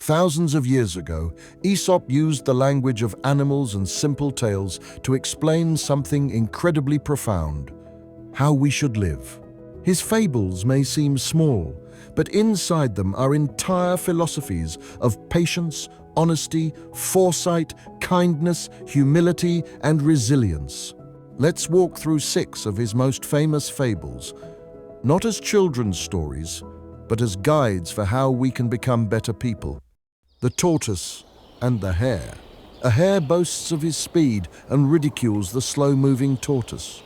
Thousands of years ago, Aesop used the language of animals and simple tales to explain something incredibly profound: how we should live. His fables may seem small, but inside them are entire philosophies of patience, honesty, foresight, kindness, humility, and resilience. Let's walk through 6 of his most famous fables, not as children's stories, but as guides for how we can become better people. The Tortoise and the Hare. A hare boasts of his speed and ridicules the slow-moving tortoise.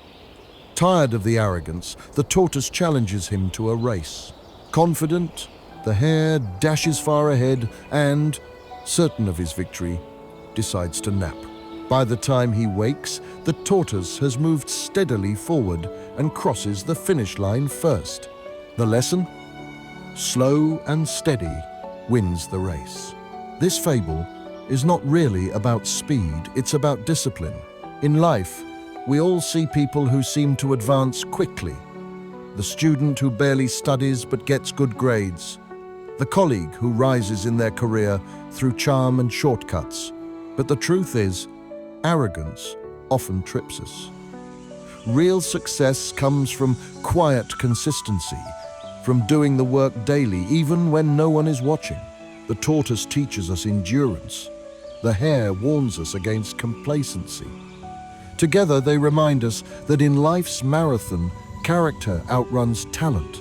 Tired of the arrogance, the tortoise challenges him to a race. Confident, the hare dashes far ahead and, certain of his victory, decides to nap. By the time he wakes, the tortoise has moved steadily forward and crosses the finish line first. The lesson? Slow and steady wins the race. This fable is not really about speed, it's about discipline. In life, we all see people who seem to advance quickly. The student who barely studies but gets good grades. The colleague who rises in their career through charm and shortcuts. But the truth is, arrogance often trips us. Real success comes from quiet consistency, from doing the work daily even when no one is watching. The tortoise teaches us endurance. The hare warns us against complacency. Together they remind us that in life's marathon, character outruns talent.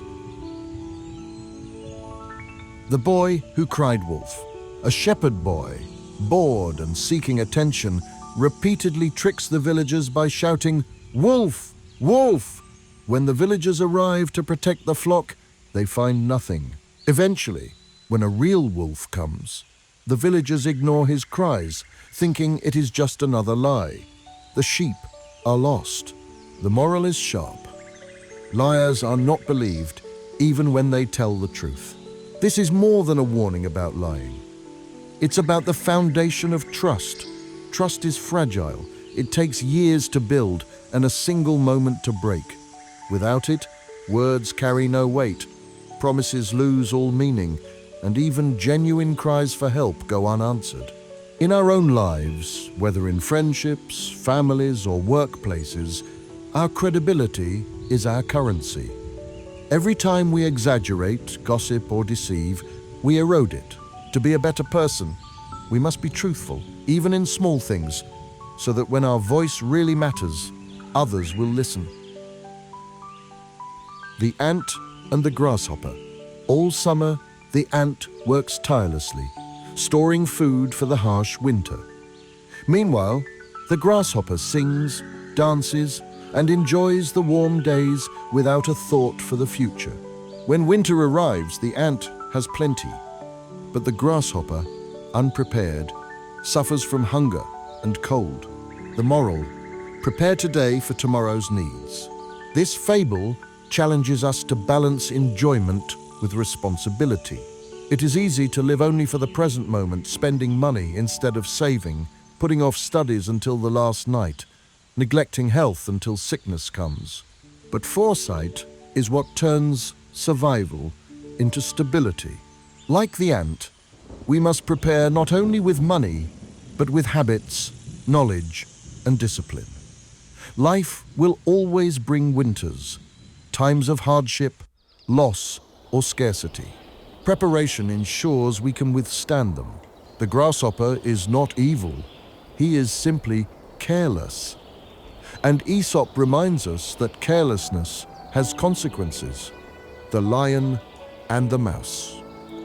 The Boy Who Cried Wolf. A shepherd boy, bored and seeking attention, repeatedly tricks the villagers by shouting, "Wolf! Wolf!" When the villagers arrive to protect the flock, they find nothing. Eventually, when a real wolf comes, the villagers ignore his cries, thinking it is just another lie. The sheep are lost. The moral is sharp. Liars are not believed, even when they tell the truth. This is more than a warning about lying. It's about the foundation of trust. Trust is fragile. It takes years to build and a single moment to break. Without it, words carry no weight, promises lose all meaning, and even genuine cries for help go unanswered. In our own lives, whether in friendships, families, or workplaces, our credibility is our currency. Every time we exaggerate, gossip, or deceive, we erode it. To be a better person, we must be truthful, even in small things, so that when our voice really matters, others will listen. The Ant and the Grasshopper. All summer, the ant works tirelessly, storing food for the harsh winter. Meanwhile, the grasshopper sings, dances, and enjoys the warm days without a thought for the future. When winter arrives, the ant has plenty, but the grasshopper, unprepared, suffers from hunger and cold. The moral: prepare today for tomorrow's needs. This fable challenges us to balance enjoyment with responsibility. It is easy to live only for the present moment, spending money instead of saving, putting off studies until the last night, neglecting health until sickness comes. But foresight is what turns survival into stability. Like the ant, we must prepare not only with money, but with habits, knowledge, and discipline. Life will always bring winters, times of hardship, loss, or scarcity. Preparation ensures we can withstand them. The grasshopper is not evil, he is simply careless. And Aesop reminds us that carelessness has consequences. The lion and the mouse.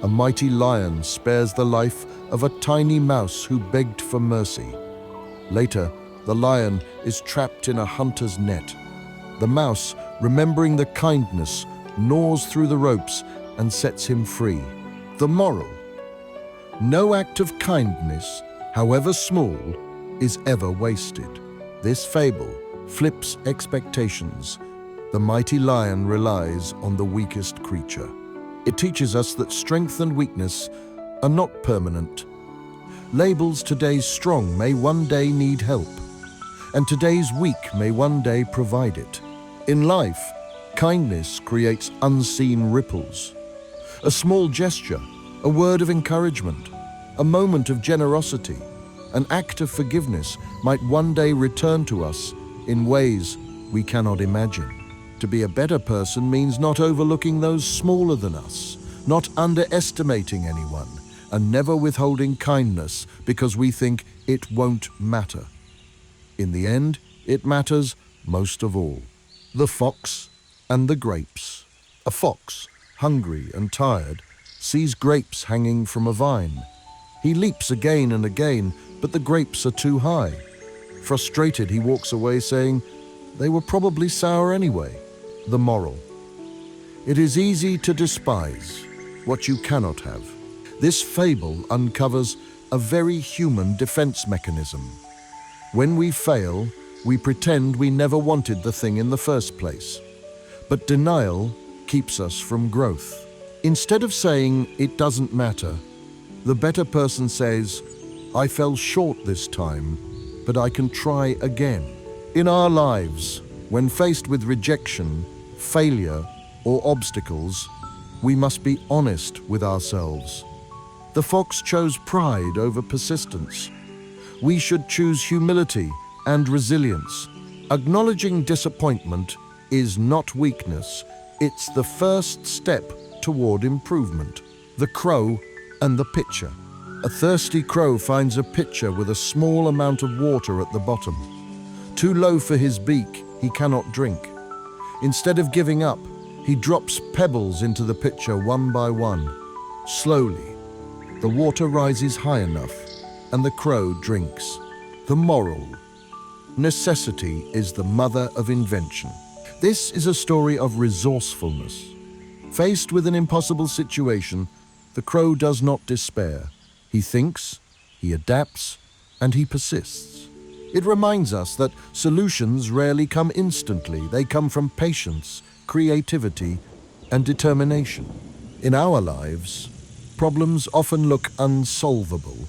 A mighty lion spares the life of a tiny mouse who begged for mercy. Later, the lion is trapped in a hunter's net. The mouse, remembering the kindness, gnaws through the ropes and sets him free. The moral: no act of kindness, however small, is ever wasted. This fable flips expectations. The mighty lion relies on the weakest creature. It teaches us that strength and weakness are not permanent. Labels today's strong may one day need help, and today's weak may one day provide it. In life, kindness creates unseen ripples. A small gesture, a word of encouragement, a moment of generosity, an act of forgiveness might one day return to us in ways we cannot imagine. To be a better person means not overlooking those smaller than us, not underestimating anyone, and never withholding kindness because we think it won't matter. In the end, it matters most of all. The fox and the grapes. A fox, hungry and tired, sees grapes hanging from a vine. He leaps again and again, but the grapes are too high. Frustrated, he walks away saying, "They were probably sour anyway." The moral: it is easy to despise what you cannot have. This fable uncovers a very human defense mechanism. When we fail, we pretend we never wanted the thing in the first place. But denial keeps us from growth. Instead of saying, "It doesn't matter," the better person says, "I fell short this time, but I can try again." In our lives, when faced with rejection, failure, or obstacles, we must be honest with ourselves. The fox chose pride over persistence. We should choose humility and resilience. Acknowledging disappointment is not weakness, it's the first step toward improvement. The crow and the pitcher. A thirsty crow finds a pitcher with a small amount of water at the bottom. Too low for his beak, he cannot drink. Instead of giving up, he drops pebbles into the pitcher one by one. Slowly, the water rises high enough, and the crow drinks. The moral: necessity is the mother of invention. This is a story of resourcefulness. Faced with an impossible situation, the crow does not despair. He thinks, he adapts, and he persists. It reminds us that solutions rarely come instantly. They come from patience, creativity, and determination. In our lives, problems often look unsolvable.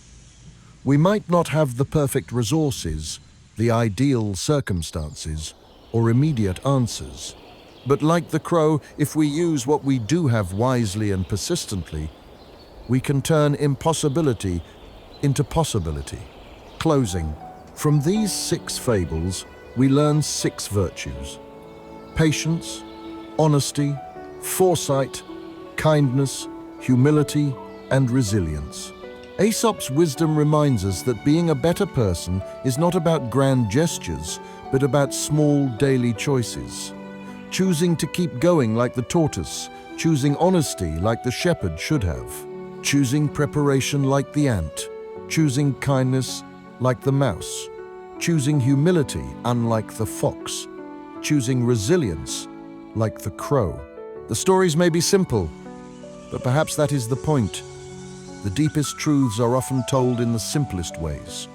We might not have the perfect resources, the ideal circumstances, or immediate answers. But like the crow, if we use what we do have wisely and persistently, we can turn impossibility into possibility. Closing. From these 6 fables, we learn 6 virtues: patience, honesty, foresight, kindness, humility, and resilience. Aesop's wisdom reminds us that being a better person is not about grand gestures, but about small daily choices. Choosing to keep going like the tortoise, choosing honesty like the shepherd should have, choosing preparation like the ant, choosing kindness like the mouse, choosing humility unlike the fox, choosing resilience like the crow. The stories may be simple, but perhaps that is the point. The deepest truths are often told in the simplest ways.